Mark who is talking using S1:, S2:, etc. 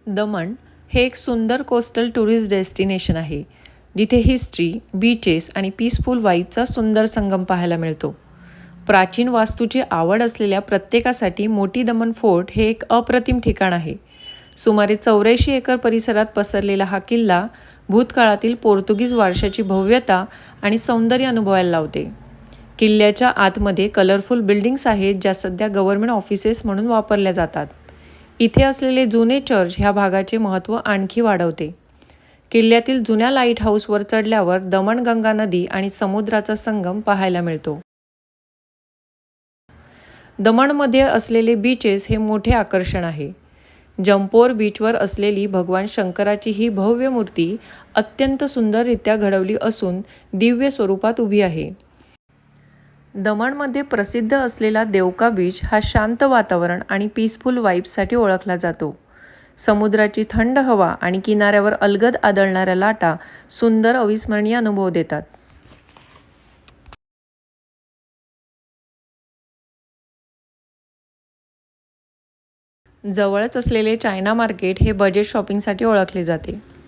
S1: दमण हे एक सुंदर कोस्टल टुरिस्ट डेस्टिनेशन आहे, जिथे हिस्ट्री, बीचेस आणि पीसफुल वाईबचा सुंदर संगम पाहायला मिळतो. प्राचीन वास्तूची आवड असलेल्या प्रत्येकासाठी मोठी दमण फोर्ट हे एक अप्रतिम ठिकाण आहे. सुमारे 84 एकर परिसरात पसरलेला हा किल्ला भूतकाळातील पोर्तुगीज वारशाची भव्यता आणि सौंदर्य अनुभवायला लावते. किल्ल्याच्या आतमध्ये कलरफुल बिल्डिंग्स आहेत, ज्या सध्या गव्हर्नमेंट ऑफिसेस म्हणून वापरल्या जातात. इथे असलेले जुने चर्च ह्या भागाचे महत्त्व आणखी वाढवते. किल्ल्यातील जुन्या लाईट हाऊसवर चढल्यावर दमणगंगा नदी आणि समुद्राचा संगम पाहायला मिळतो. दमणमध्ये असलेले बीचेस हे मोठे आकर्षण आहे. जंपोर बीचवर असलेली भगवान शंकराची ही भव्य मूर्ती अत्यंत सुंदररित्या घडवली असून दिव्य स्वरूपात उभी आहे. दमणमध्ये प्रसिद्ध असलेला देवका बीच हा शांत वातावरण आणि पीसफुल वाईब्ससाठी ओळखला जातो. समुद्राची थंड हवा आणि किनाऱ्यावर अलगद आदळणाऱ्या लाटा सुंदर अविस्मरणीय अनुभव देतात. जवळच असलेले चायना मार्केट हे बजेट शॉपिंगसाठी ओळखले जाते.